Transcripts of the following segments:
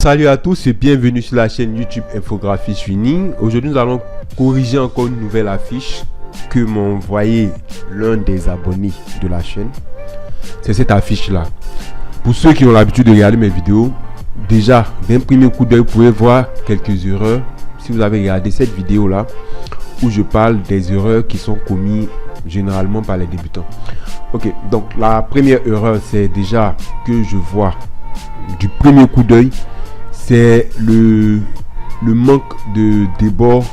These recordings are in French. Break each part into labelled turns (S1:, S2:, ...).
S1: Salut à tous et bienvenue sur la chaîne YouTube Infographie Swinning. Aujourd'hui nous allons corriger encore une nouvelle affiche que m'a envoyé l'un des abonnés de la chaîne. C'est cette affiche là. Pour ceux qui ont l'habitude de regarder mes vidéos, déjà d'un premier coup d'œil vous pouvez voir quelques erreurs. Si vous avez regardé cette vidéo là où je parle des erreurs qui sont commises généralement par les débutants. Ok, donc la première erreur c'est déjà que je vois du premier coup d'œil. C'est le manque de débord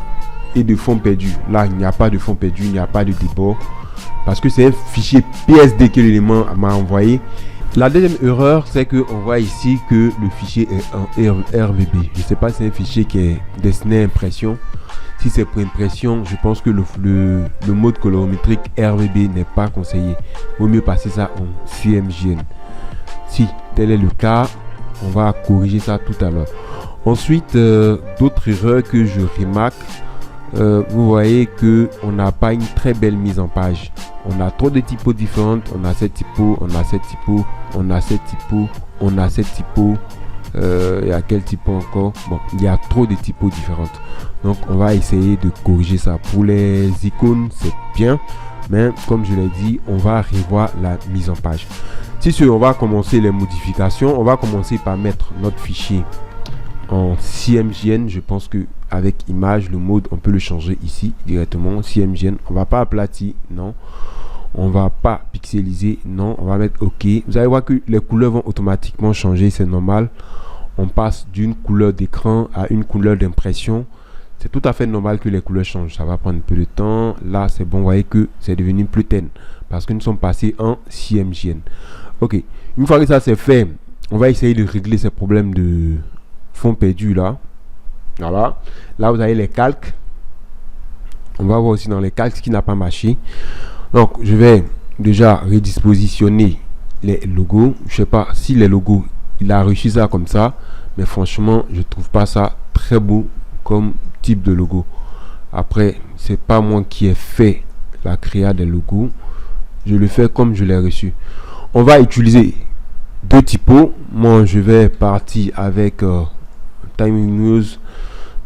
S1: et de fond perdu. Là, il n'y a pas de fond perdu, il n'y a pas de débord. Parce que c'est un fichier PSD que l'élément m'a envoyé. La deuxième erreur, c'est qu'on voit ici que le fichier est en RVB. Je ne sais pas si c'est un fichier qui est destiné à impression. Si c'est pour impression, je pense que le mode colorimétrique RVB n'est pas conseillé. Il vaut mieux passer ça en CMJN. Si tel est le cas, on va corriger ça tout à l'heure. Ensuite, d'autres erreurs que je remarque, vous voyez que on n'a pas une très belle mise en page. On a trop de typos différentes. On a cette typo, on a cette typo, on a cette typo, on a cette typo. Il y a quel typo encore? Bon, il y a trop de typos différentes. Donc, on va essayer de corriger ça. Pour les icônes, c'est bien. Mais comme je l'ai dit, on va revoir la mise en page. Si ce, on va commencer les modifications. On va commencer par mettre notre fichier en CMJN. Je pense que avec image, le mode, on peut le changer ici directement. CMJN, on va pas aplatir, non. On va pas pixeliser, non. On va mettre OK. Vous allez voir que les couleurs vont automatiquement changer, c'est normal. On passe d'une couleur d'écran à une couleur d'impression. C'est tout à fait normal que les couleurs changent. Ça va prendre un peu de temps. Là, c'est bon. Vous voyez que c'est devenu plus ten parce que nous sommes passés en CMJN. Ok. Une fois que ça c'est fait, on va essayer de régler ces problèmes de fond perdu là. Voilà. Là, vous avez les calques. On va voir aussi dans les calques ce qui n'a pas marché. Donc, je vais déjà redispositionner les logos. Je sais pas si les logos, il a réussi ça comme ça. Mais franchement, je trouve pas ça très beau comme type de logo. Après, c'est pas moi qui ai fait la créa des logos. Je le fais comme je l'ai reçu. On va utiliser deux typos. Moi, je vais partir avec Time News.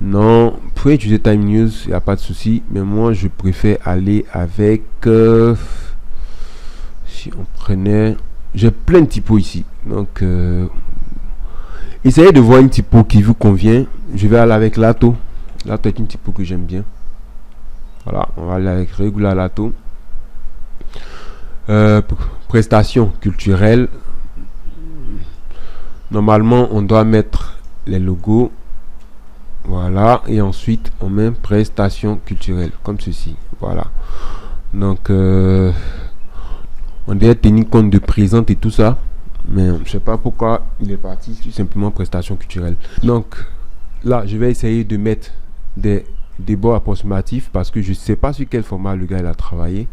S1: Non, vous pouvez utiliser Time News, il n'y a pas de souci. Mais moi, je préfère aller avec... si on prenait... J'ai plein de typos ici. Donc, essayez de voir une typo qui vous convient. Je vais aller avec Lato. Lato est une typo que j'aime bien. Voilà, on va aller avec Regular Lato. Prestations culturelles. Normalement, on doit mettre les logos. Voilà, et ensuite on met prestations culturelles comme ceci. Voilà. Donc, on doit tenir compte de présente et tout ça. Mais je sais pas pourquoi il est parti sur simplement prestations culturelles. Donc là, je vais essayer de mettre des bords approximatifs parce que je sais pas sur quel format le gars il a travaillé.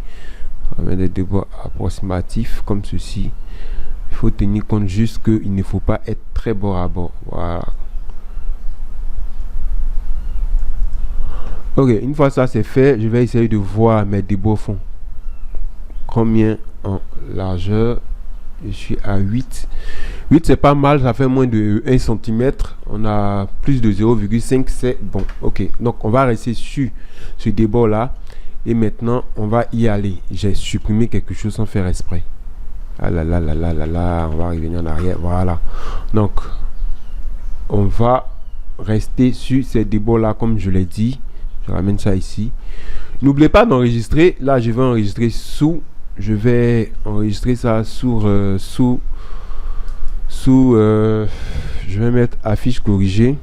S1: On va mettre des bords approximatifs comme ceci. Il faut tenir compte juste qu'il ne faut pas être très bord à bord. Voilà. Ok, une fois ça c'est fait, je vais essayer de voir mes débords fond. Combien en largeur? Je suis à 8. 8 c'est pas mal, ça fait moins de 1 cm. On a plus de 0,5, c'est bon. Ok, donc on va rester sur ce débord là. Et maintenant, on va y aller. J'ai supprimé quelque chose sans faire exprès. Ah là là là là là là, on va revenir en arrière. Voilà. Donc, on va rester sur ces débords là comme je l'ai dit. Je ramène ça ici. N'oubliez pas d'enregistrer. Là, je vais enregistrer sous. Je vais enregistrer ça je vais mettre affiche corrigée.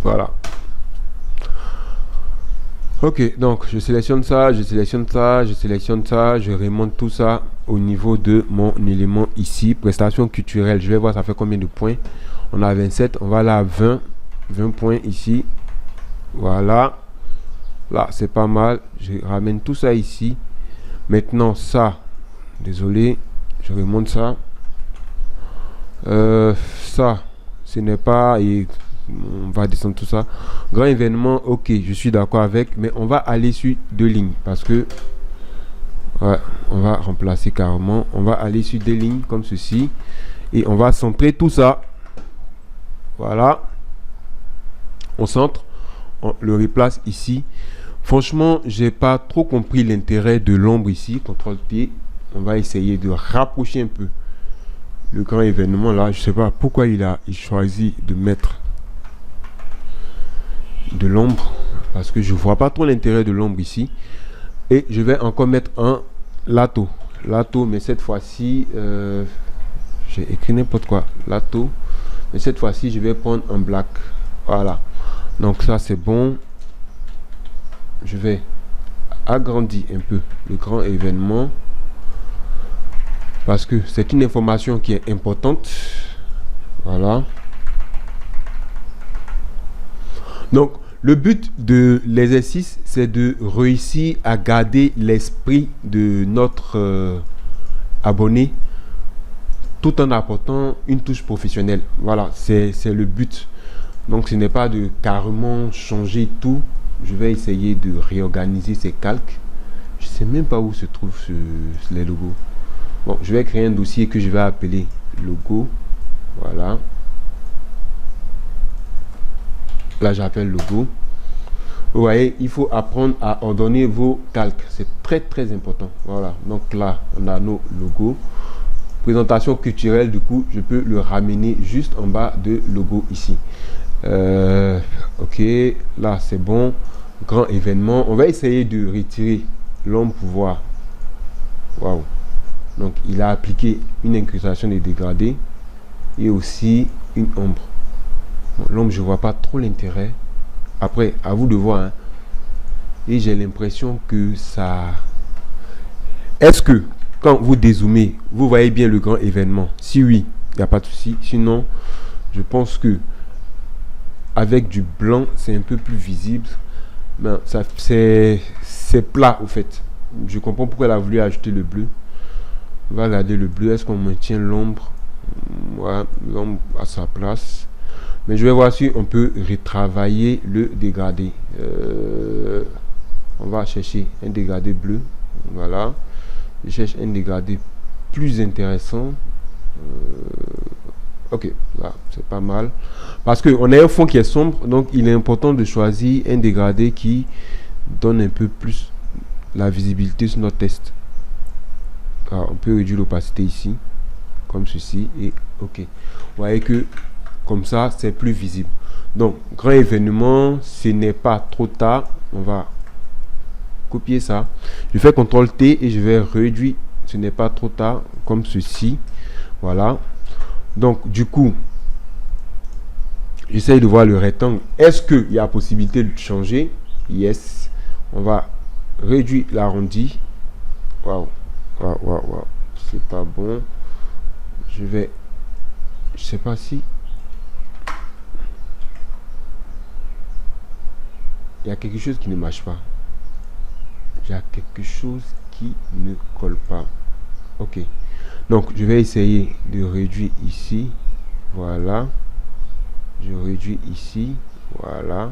S1: Voilà. Ok, donc je sélectionne ça, je sélectionne ça, je sélectionne ça, je remonte tout ça au niveau de mon élément ici. Prestation culturelle, je vais voir ça fait combien de points. On a 27, on va là à 20 points ici. Voilà. Là, c'est pas mal. Je ramène tout ça ici. Maintenant, ça, désolé, je remonte ça. Ça, ce n'est pas... Et on va descendre tout ça. Grand événement, ok, je suis d'accord avec. Mais on va aller sur deux lignes. Parce que Ouais, on va remplacer carrément. On va aller sur des lignes comme ceci. Et on va centrer tout ça. Voilà. On centre. On le replace ici. Franchement, j'ai pas trop compris l'intérêt de l'ombre ici. CTRL-T. On va essayer de rapprocher un peu le grand événement là. Je sais pas pourquoi il choisit de mettre de l'ombre. Parce que je vois pas trop l'intérêt de l'ombre ici. Et je vais encore mettre un lato. Lato, mais cette fois-ci, j'ai écrit n'importe quoi. Lato. Mais cette fois-ci, je vais prendre un black. Voilà. Donc ça, c'est bon. Je vais agrandir un peu le grand événement. Parce que c'est une information qui est importante. Voilà. Donc, le but de l'exercice, c'est de réussir à garder l'esprit de notre abonné tout en apportant une touche professionnelle. Voilà, c'est le but. Donc, ce n'est pas de carrément changer tout. Je vais essayer de réorganiser ces calques. Je ne sais même pas où se trouvent les logos. Bon, je vais créer un dossier que je vais appeler logo. Voilà. Là, j'appelle logo. Vous voyez, il faut apprendre à ordonner vos calques. C'est très, très important. Voilà. Donc là, on a nos logos. Présentation culturelle, du coup, je peux le ramener juste en bas de logo ici. Ok, là, c'est bon. Grand événement. On va essayer de retirer l'ombre pour voir. Waouh. Donc, il a appliqué une incrustation des dégradés et aussi une ombre. Bon, l'ombre, je vois pas trop l'intérêt. Après, à vous de voir. Hein. Et j'ai l'impression que ça... Est-ce que, quand vous dézoomez, vous voyez bien le grand événement? Si oui, il n'y a pas de souci. Sinon, je pense que avec du blanc, c'est un peu plus visible. Ben, c'est plat, au fait. Je comprends pourquoi elle a voulu ajouter le bleu. On va regarder le bleu. Est-ce qu'on maintient l'ombre? Voilà, l'ombre à sa place. Mais je vais voir si on peut retravailler le dégradé. On va chercher un dégradé bleu. Voilà. Je cherche un dégradé plus intéressant. Ok, là, c'est pas mal. Parce qu'on a un fond qui est sombre, donc il est important de choisir un dégradé qui donne un peu plus la visibilité sur notre test. Alors, on peut réduire l'opacité ici, comme ceci, et ok. Vous voyez que comme ça, c'est plus visible. Donc, grand événement, ce n'est pas trop tard. On va copier ça. Je fais CTRL-T et je vais réduire. Ce n'est pas trop tard, comme ceci. Voilà. Donc, du coup, j'essaye de voir le rectangle. Est-ce qu'il y a possibilité de changer? Yes. On va réduire l'arrondi. Waouh. Waouh, waouh, waouh. C'est pas bon. Je vais... Je sais pas si... Il y a quelque chose qui ne marche pas. Il y a quelque chose qui ne colle pas. Ok. Donc, je vais essayer de réduire ici. Voilà. Je réduis ici. Voilà.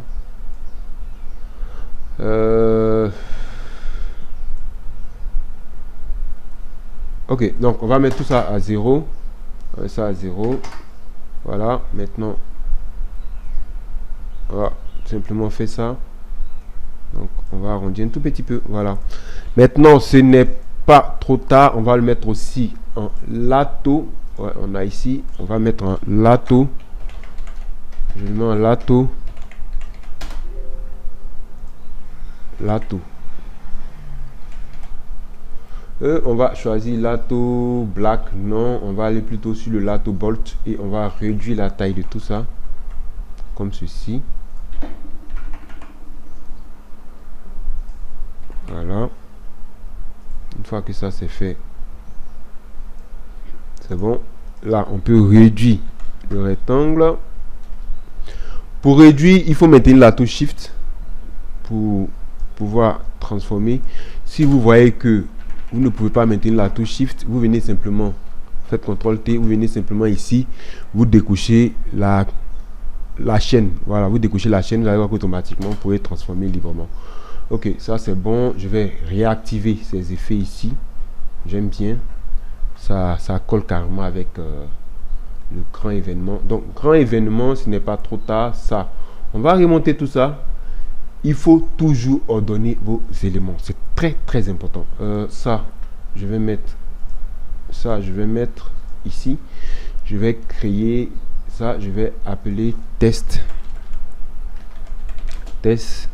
S1: Ok. Donc, on va mettre tout ça à 0. On va mettre ça à 0. Voilà. Maintenant, on va simplement faire ça. Donc, on va arrondir un tout petit peu. Voilà. Maintenant, ce n'est pas trop tard. On va le mettre aussi en lato. Ouais, on a ici. On va mettre un lato. Je le mets en lato. Lato. On va choisir lato black. Non, on va aller plutôt sur le lato bolt. Et on va réduire la taille de tout ça. Comme ceci. Voilà. Une fois que ça c'est fait, c'est bon. Là, on peut réduire le rectangle. Pour réduire, il faut maintenir la touche Shift pour pouvoir transformer. Si vous voyez que vous ne pouvez pas maintenir la touche Shift, vous venez simplement, faites CTRL-T, vous venez simplement ici, vous décochez la chaîne. Voilà, vous décochez la chaîne, vous allez voir qu'automatiquement, vous pouvez transformer librement. Ok, ça c'est bon. Je vais réactiver ces effets ici. J'aime bien. Ça colle carrément avec le grand événement. Donc, grand événement, ce n'est pas trop tard. Ça, on va remonter tout ça. Il faut toujours ordonner vos éléments. C'est très, très important. Ça, je vais mettre ici. Je vais créer ça. Je vais appeler test. Test.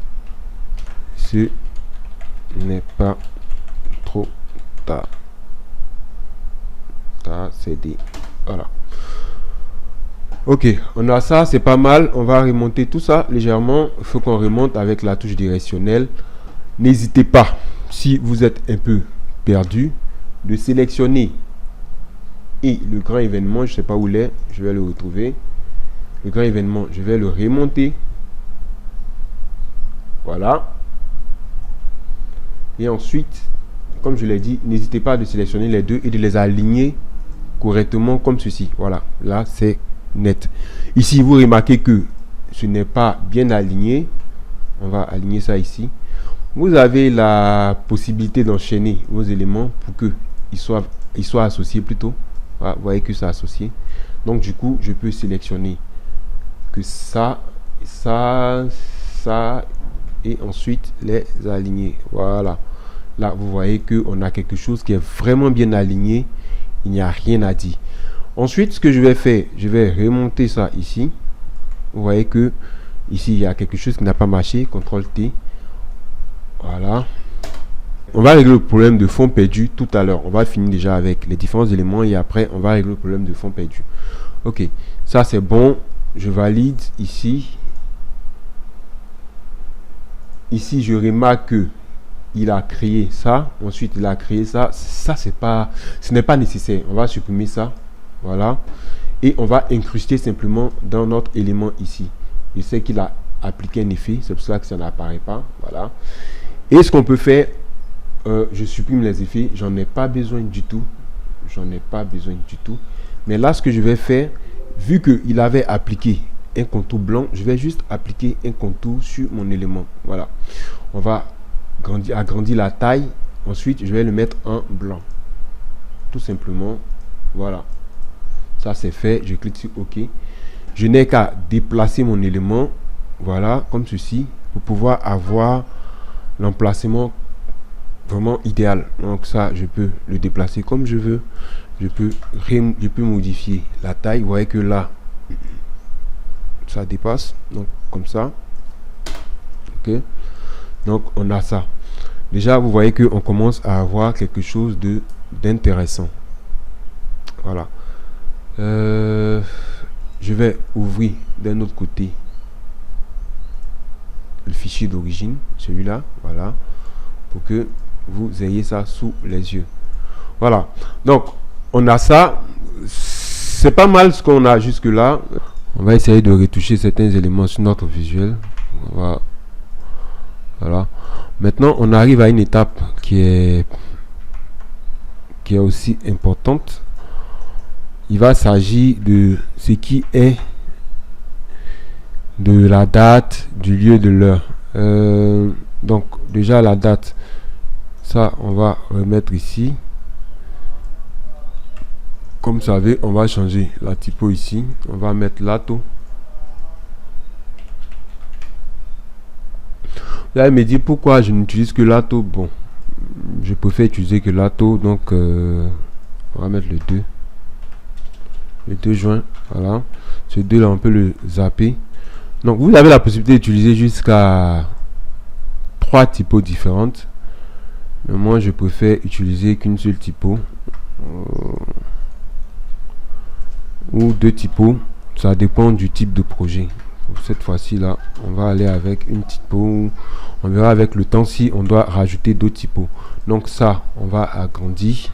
S1: Ce n'est pas trop tard. CD. Voilà. Ok, on a ça, c'est pas mal. On va remonter tout ça légèrement. Il faut qu'on remonte avec la touche directionnelle. N'hésitez pas, si vous êtes un peu perdu, de sélectionner et le grand événement. Je sais pas où il est, je vais le retrouver. Le grand événement, je vais le remonter. Voilà. Et ensuite, comme je l'ai dit, n'hésitez pas de sélectionner les deux et de les aligner correctement comme ceci. Voilà, là c'est net. Ici, vous remarquez que ce n'est pas bien aligné. On va aligner ça ici. Vous avez la possibilité d'enchaîner vos éléments pour que ils soient associés plutôt. Voilà, vous voyez que c'est associé. Donc du coup, je peux sélectionner que ça et ensuite les aligner. Voilà. Là, vous voyez que on a quelque chose qui est vraiment bien aligné. Il n'y a rien à dire. Ensuite, ce que je vais faire, je vais remonter ça ici. Vous voyez que ici, il y a quelque chose qui n'a pas marché. CTRL T. Voilà. On va régler le problème de fond perdu tout à l'heure. On va finir déjà avec les différents éléments et après, on va régler le problème de fond perdu. Ok. Ça, c'est bon. Je valide ici. Ici, je remarque que il a créé ça, ensuite il a créé ça. Ça, ce n'est pas nécessaire. On va supprimer ça. Voilà. Et on va incruster simplement dans notre élément ici. Je sais qu'il a appliqué un effet, c'est pour ça que ça n'apparaît pas. Voilà. Et ce qu'on peut faire, je supprime les effets. J'en ai pas besoin du tout. J'en ai pas besoin du tout. Mais là, ce que je vais faire, vu qu'il avait appliqué un contour blanc, je vais juste appliquer un contour sur mon élément. Voilà. On va agrandir la taille. Ensuite, je vais le mettre en blanc. Tout simplement. Voilà. Ça, c'est fait. Je clique sur OK. Je n'ai qu'à déplacer mon élément. Voilà, comme ceci. Pour pouvoir avoir l'emplacement vraiment idéal. Donc ça, je peux le déplacer comme je veux. Je peux modifier la taille. Vous voyez que là, ça dépasse. Donc, comme ça. OK. Donc on a ça. Déjà vous voyez que on commence à avoir quelque chose d'intéressant. Voilà. Je vais ouvrir d'un autre côté le fichier d'origine, celui-là, voilà, pour que vous ayez ça sous les yeux. Voilà. Donc on a ça. C'est pas mal ce qu'on a jusque là. On va essayer de retoucher certains éléments sur notre visuel. Voilà. Maintenant, on arrive à une étape qui est aussi importante. Il va s'agir de ce qui est de la date, du lieu, de l'heure. Donc, déjà la date, ça, on va remettre ici. Comme vous savez, on va changer la typo ici. On va mettre l'ATO. Là, il me dit pourquoi je n'utilise que l'ATO. Bon, je préfère utiliser que l'ATO. Donc, on va mettre le 2. Le 2 juin. Voilà. Ce 2 là, on peut le zapper. Donc, vous avez la possibilité d'utiliser jusqu'à 3 typos différentes. Mais moi, je préfère utiliser qu'une seule typo. Ou 2 typos. Ça dépend du type de projet. Cette fois-ci là, on va aller avec une typo. On verra avec le temps si on doit rajouter d'autres typos. Donc ça, on va agrandir.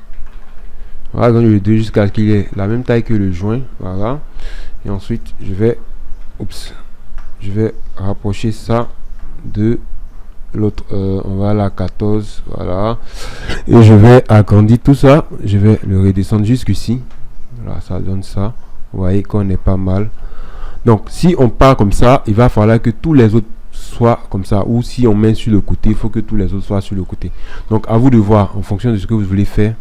S1: On va agrandir le 2 jusqu'à ce qu'il ait la même taille que le joint. Voilà. Et ensuite, je vais rapprocher ça de l'autre. On va à la 14. Voilà. Et je vais agrandir tout ça. Je vais le redescendre jusqu'ici. Voilà, ça donne ça. Vous voyez qu'on est pas mal. Donc, si on part comme ça, il va falloir que tous les autres soit comme ça, ou si on met sur le côté, il faut que tous les autres soient sur le côté. Donc à vous de voir en fonction de ce que vous voulez faire,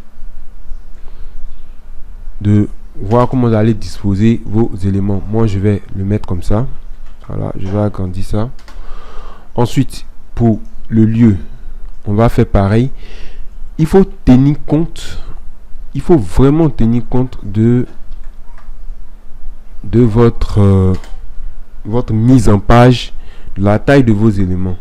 S1: de voir comment vous allez disposer vos éléments. Moi je vais le mettre comme ça, voilà, je vais agrandir ça. Ensuite pour le lieu, on va faire pareil. Il faut tenir compte, il faut vraiment tenir compte de votre mise en page, de la taille de vos éléments.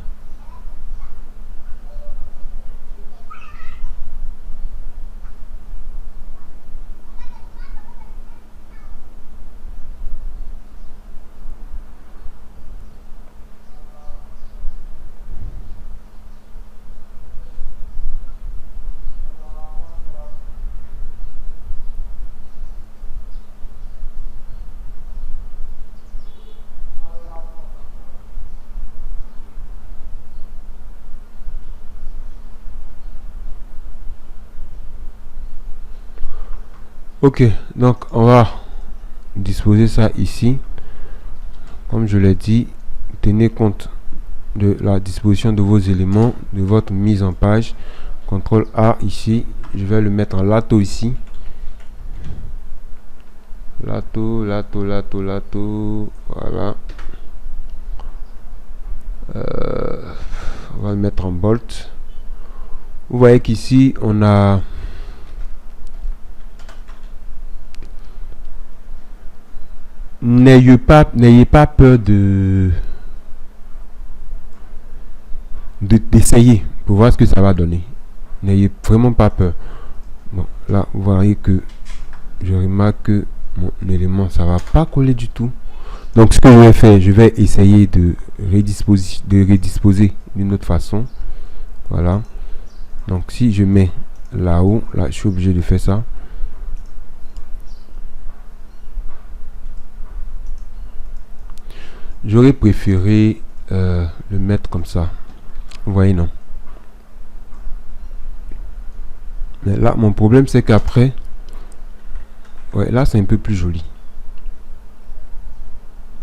S1: Ok, donc on va disposer ça ici. Comme je l'ai dit, tenez compte de la disposition de vos éléments, de votre mise en page. CTRL A ici, je vais le mettre en lato ici. Lato, voilà. On va le mettre en bolt. Vous voyez qu'ici on a n'ayez pas peur d'essayer pour voir ce que ça va donner. N'ayez vraiment pas peur. Bon, là vous voyez que je remarque que mon élément ça va pas coller du tout. Donc ce que je vais faire, je vais essayer de redisposer d'une autre façon. Voilà. Donc si je mets là-haut, là je suis obligé de faire ça. J'aurais préféré le mettre comme ça. Vous voyez, non? Mais là, mon problème, c'est qu'après, ouais, là, c'est un peu plus joli.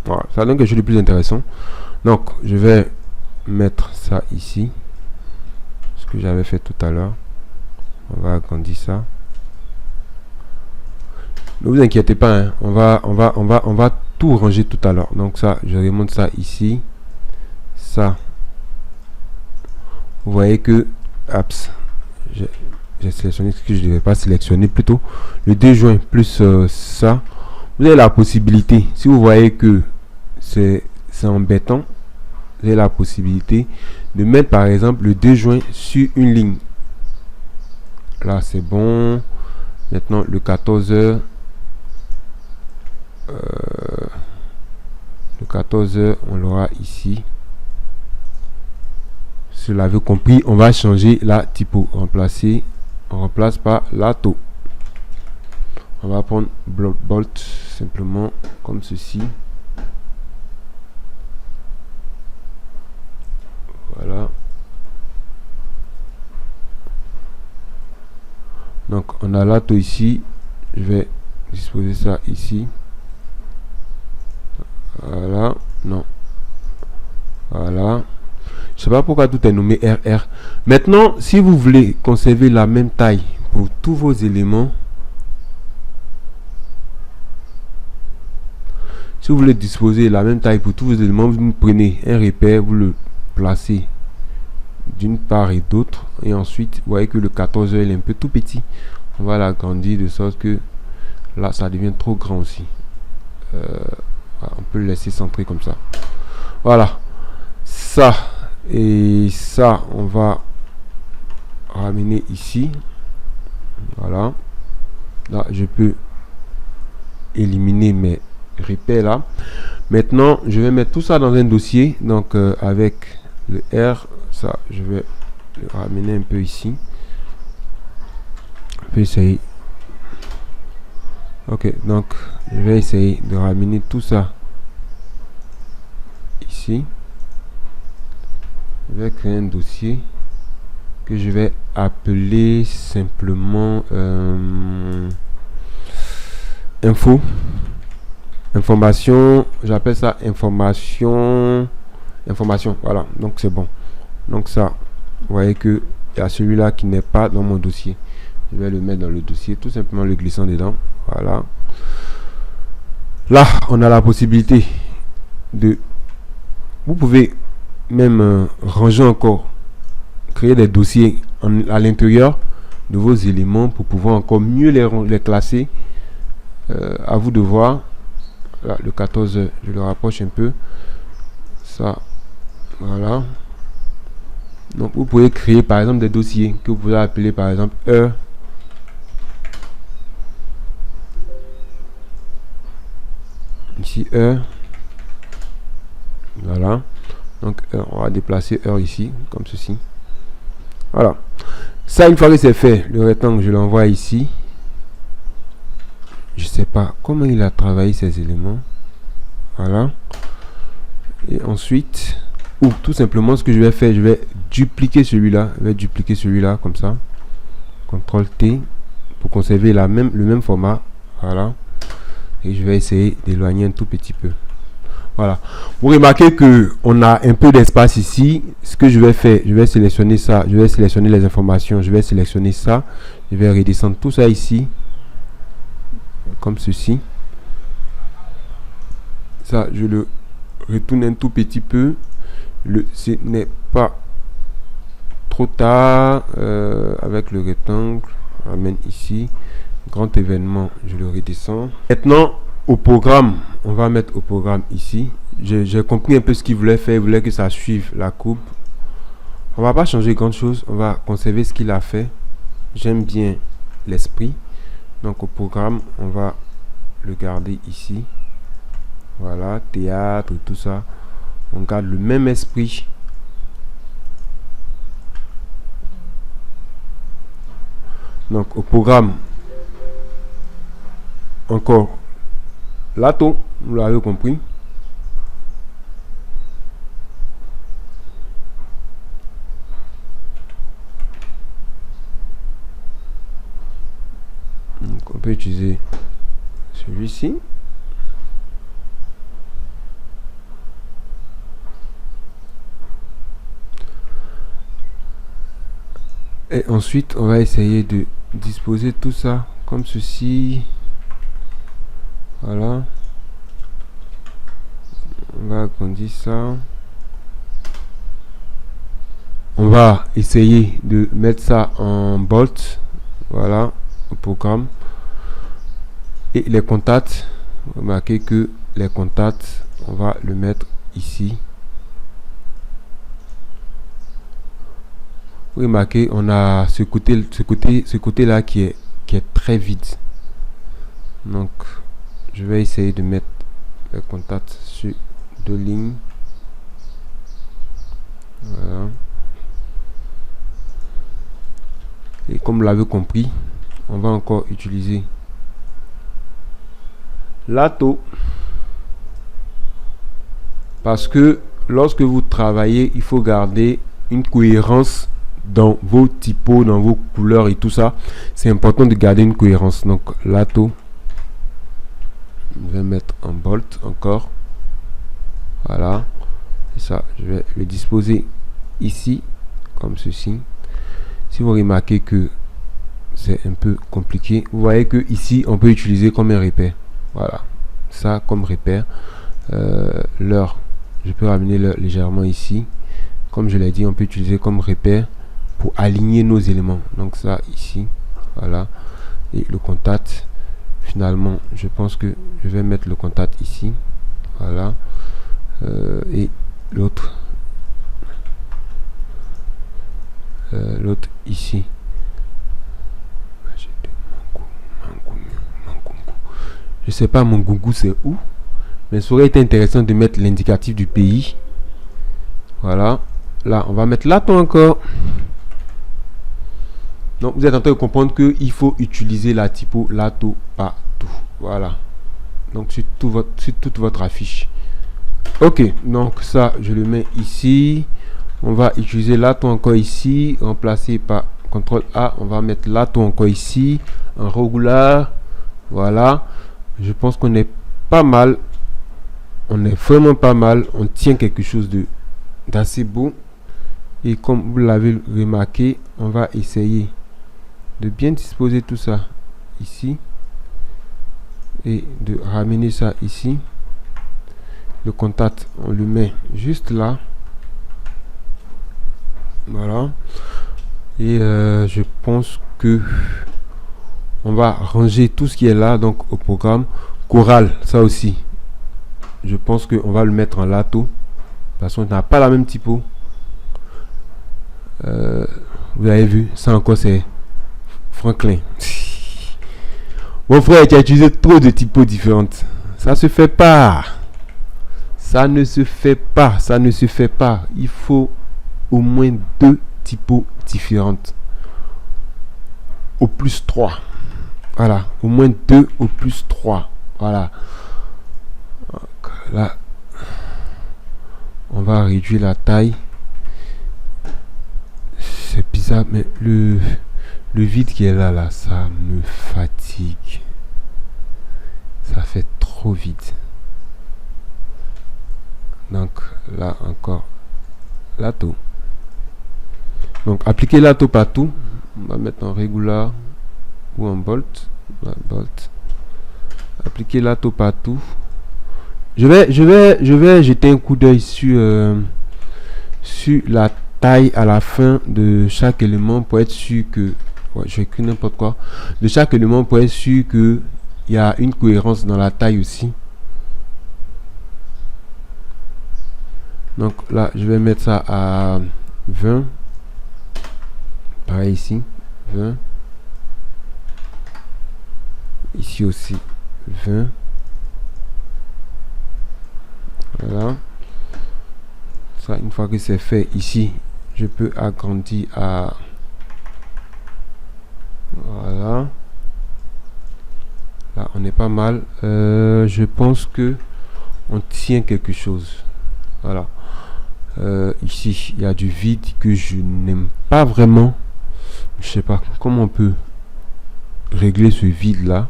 S1: Voilà, ça donne quelque chose de plus intéressant. Donc, je vais mettre ça ici. Ce que j'avais fait tout à l'heure. On va agrandir ça. Ne vous inquiétez pas, hein. On va tout ranger tout à l'heure. Donc ça, je remonte ça ici. Ça. Vous voyez que j'ai sélectionné ce que je ne devais pas sélectionner, plutôt le déjoint plus ça. Vous avez la possibilité, si vous voyez que c'est embêtant, vous avez la possibilité de mettre par exemple le déjoint sur une ligne. Là c'est bon. Maintenant le 14h, le 14h on l'aura ici. Si vous l'avez compris, on va changer la typo, on remplace par lato. On va prendre bolt simplement comme ceci. Voilà. Donc on a lato ici. Je vais disposer ça ici. Voilà. Non. Voilà. Je sais pas pourquoi tout est nommé RR. Maintenant, si vous voulez conserver la même taille pour tous vos éléments, si vous voulez disposer la même taille pour tous vos éléments, vous prenez un repère, vous le placez d'une part et d'autre, et ensuite vous voyez que le 14 il est un peu tout petit. On va l'agrandir de sorte que là ça devient trop grand aussi. On peut le laisser centrer comme ça. Voilà. Ça et ça on va ramener ici. Voilà, là je peux éliminer mes repères là. Maintenant je vais mettre tout ça dans un dossier, donc avec le R, ça je vais le ramener un peu ici. On peut essayer. Ok, donc je vais essayer de ramener tout ça ici. Je vais créer un dossier que je vais appeler simplement information. J'appelle ça information information. Voilà, donc c'est bon. Donc ça, vous voyez que il y a celui-là qui n'est pas dans mon dossier. Je vais le mettre dans le dossier, tout simplement le glissant dedans. Voilà. Là, on a la possibilité de... Vous pouvez même ranger encore, créer des dossiers à l'intérieur de vos éléments pour pouvoir encore mieux les classer. À vous de voir. Là, le 14, je le rapproche un peu. Ça, voilà. Donc, vous pouvez créer par exemple des dossiers que vous pouvez appeler par exemple heure. Ici heure. Voilà. Donc, on va déplacer heure ici, comme ceci. Voilà. Ça, une fois que c'est fait, le rectangle, je l'envoie ici. Je sais pas comment il a travaillé ces éléments. Voilà. Et ensuite, ou tout simplement, ce que je vais faire, je vais dupliquer celui-là. Je vais dupliquer celui-là comme ça. CTRL T pour conserver le même format. Voilà. Et je vais essayer d'éloigner un tout petit peu. Voilà. Vous remarquez que on a un peu d'espace ici. Ce que je vais faire, je vais sélectionner ça. Je vais sélectionner les informations. Je vais sélectionner ça. Je vais redescendre tout ça ici. Comme ceci. Ça, je le retourne un tout petit peu. Ce n'est pas trop tard. Avec le rectangle, on ramène ici. Grand événement, je le redescends. Maintenant, au programme, on va mettre au programme ici. J'ai compris un peu ce qu'il voulait faire. Il voulait que ça suive la courbe. On va pas changer grand chose. On va conserver ce qu'il a fait. J'aime bien l'esprit. Donc au programme, on va le garder ici. Voilà, théâtre, tout ça. On garde le même esprit. Donc au programme, encore Lato, vous l'avez compris. Donc on peut utiliser celui-ci. Et ensuite, on va essayer de disposer tout ça comme ceci. Voilà. On va agrandir ça. On va essayer de mettre ça en bolt. Voilà, au programme. Et les contacts, remarquez que les contacts, on va le mettre ici. Vous remarquez, on a ce côté là qui est très vide. Donc, je vais essayer de mettre les contacts sur deux lignes. Voilà. Et comme vous l'avez compris, on va encore utiliser Lato. Parce que lorsque vous travaillez, il faut garder une cohérence dans vos typos, dans vos couleurs et tout ça. C'est important de garder une cohérence. Donc Lato, je vais mettre en bolt encore. Voilà. Et ça, je vais le disposer ici, comme ceci. Si vous remarquez que c'est un peu compliqué, vous voyez que ici, on peut utiliser comme un repère. Voilà. Ça, comme repère. L'heure, je peux ramener l'heure légèrement ici. Comme je l'ai dit, on peut utiliser comme repère pour aligner nos éléments. Donc ça, ici. Voilà. Et le contact, finalement, je pense que je vais mettre le contact ici. Voilà. Et l'autre ici. Je sais pas mon gougou c'est où, mais ça aurait été intéressant de mettre l'indicatif du pays. Voilà. Là, on va mettre Lato encore. Donc, vous êtes en train de comprendre qu'il faut utiliser la typo Lato partout. Voilà. Donc, sur toute votre affiche. Ok. Donc, ça, je le mets ici. On va utiliser Lato encore ici. Remplacé par CTRL A. On va mettre Lato encore ici. En regular. Voilà. Je pense qu'on est pas mal. On est vraiment pas mal. On tient quelque chose de d'assez beau. Et comme vous l'avez remarqué, on va essayer de bien disposer tout ça ici et de ramener ça ici. Le contact, on le met juste là. Voilà. Et je pense que on va ranger tout ce qui est là donc au programme. Coral, ça aussi. Je pense qu'on va le mettre en lato. De toute façon, on n'a pas la même typo. Vous avez vu, ça encore c'est Franklin. Mon frère, tu as utilisé trop de typos différentes. Ça se fait pas. Ça ne se fait pas. Ça ne se fait pas. Il faut au moins 2 typos différentes. Au plus 3. Voilà. Au moins 2 au plus 3. Voilà. Donc, là, on va réduire la taille. C'est bizarre, mais le vide qui est là, ça me fatigue. Ça fait trop vite. Donc là encore, lato. Donc appliquer lato partout. On va mettre en régular ou en bolt. Bolt. Appliquer lato partout. Je vais jeter un coup d'œil sur la taille à la fin de chaque élément pour être sûr que je écris n'importe quoi de chaque élément pour être sûr que il y a une cohérence dans la taille aussi. Donc là je vais mettre ça à 20, pareil ici 20, ici aussi 20. Voilà. Ça, une fois que c'est fait ici, je peux agrandir à voilà. Là on est pas mal. Je pense que on tient quelque chose. Voilà. Ici il y a du vide que je n'aime pas vraiment. Je sais pas comment on peut régler ce vide là.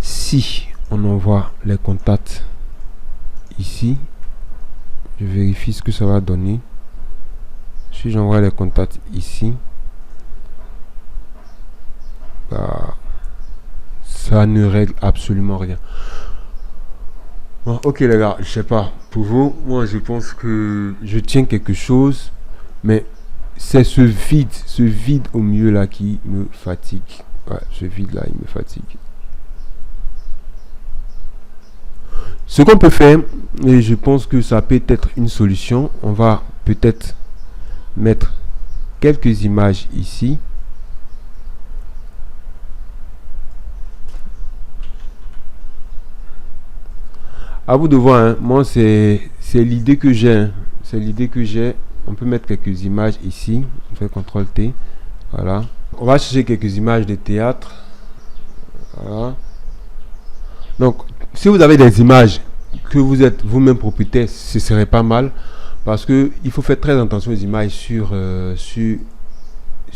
S1: Si on envoie les contacts ici, je vérifie ce que ça va donner. Si j'envoie les contacts ici, bah, ça ne règle absolument rien. Bon, ok les gars, je sais pas pour vous, moi je pense que je tiens quelque chose, mais c'est ce vide au milieu là qui me fatigue. Ouais, ce vide là il me fatigue. Ce qu'on peut faire, et je pense que ça peut être une solution, on va peut-être mettre quelques images ici. À vous de voir, hein. Moi c'est l'idée que j'ai, hein. C'est l'idée que j'ai. On peut mettre quelques images ici. On fait CTRL T. Voilà. On va chercher quelques images de théâtre. Voilà. Donc, si vous avez des images que vous êtes vous-même propriétaire, ce serait pas mal. Parce que il faut faire très attention aux images sur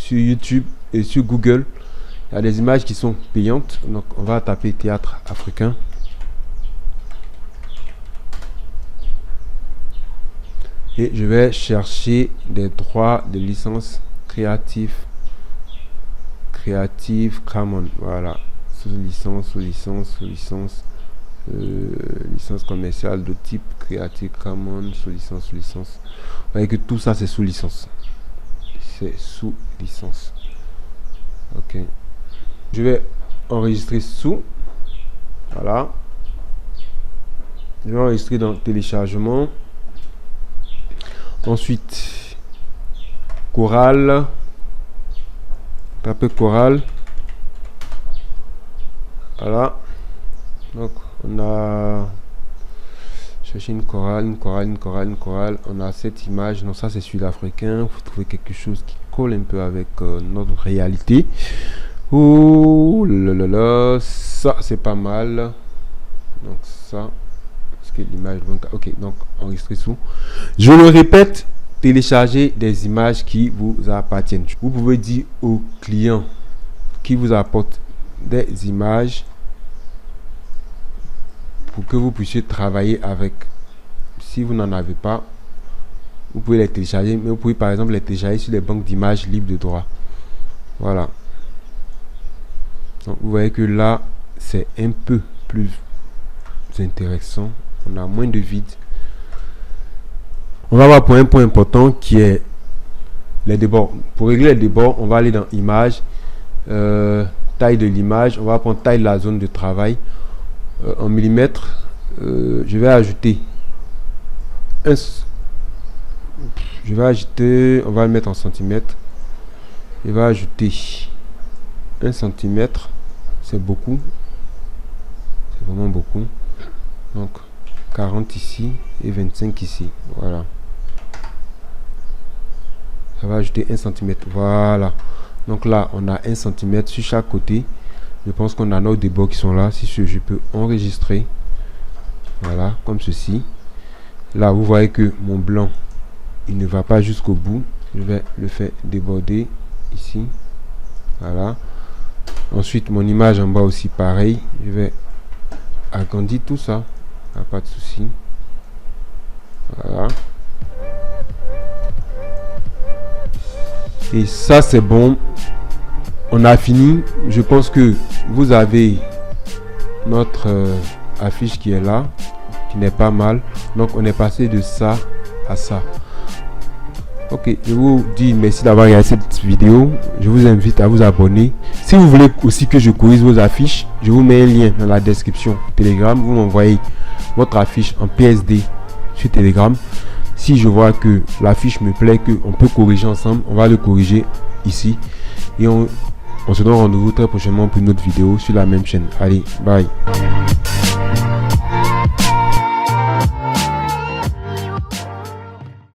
S1: YouTube et sur Google. Il y a des images qui sont payantes. Donc, on va taper théâtre africain. Et je vais chercher des droits de licence Creative Commons. Voilà. Sous licence, licence commerciale de type Creative Commons, sous licence. Vous voyez que tout ça c'est sous licence. C'est sous licence. Ok. Je vais enregistrer sous. Voilà. Je vais enregistrer dans téléchargement. Ensuite, Coral. Tapez Coral. Voilà. Donc, on a cherché une chorale. On a cette image. Non, ça c'est sud-africain. Il faut trouver quelque chose qui colle un peu avec notre réalité. Oh là là là. Ça c'est pas mal. Donc, ça. L'image ok, donc enregistrer sous. Je le répète, télécharger des images qui vous appartiennent. Vous pouvez dire au client qui vous apporte des images pour que vous puissiez travailler avec. Si vous n'en avez pas, vous pouvez les télécharger, mais vous pouvez par exemple les télécharger sur les banques d'images libres de droit. Voilà. Donc vous voyez que là, c'est un peu plus intéressant. On a moins de vide. On va voir pour un point important qui est les débords. Pour régler les débords, on va aller dans Images, taille de l'image. On va prendre taille de la zone de travail en millimètres. Je vais ajouter on va le mettre en centimètres. Je vais ajouter 1 centimètre. C'est beaucoup. C'est vraiment beaucoup. Donc 40 ici et 25 ici. Voilà. Ça va ajouter 1 cm. Voilà. Donc là, on a 1 cm sur chaque côté. Je pense qu'on a nos débords qui sont là. Si je peux enregistrer. Voilà, comme ceci. Là, vous voyez que mon blanc, il ne va pas jusqu'au bout. Je vais le faire déborder ici. Voilà. Ensuite, mon image en bas aussi, pareil. Je vais agrandir tout ça. Pas de souci. Voilà. Et ça, c'est bon. On a fini. Je pense que vous avez notre affiche qui est là, qui n'est pas mal. Donc, on est passé de ça à ça. Ok, je vous dis merci d'avoir regardé cette vidéo. Je vous invite à vous abonner. Si vous voulez aussi que je corrige vos affiches, je vous mets un lien dans la description Telegram. Vous m'envoyez votre affiche en PSD sur Telegram. Si je vois que l'affiche me plaît, qu'on peut corriger ensemble, on va le corriger ici. Et on se donne rendez-vous très prochainement pour une autre vidéo sur la même chaîne. Allez, bye.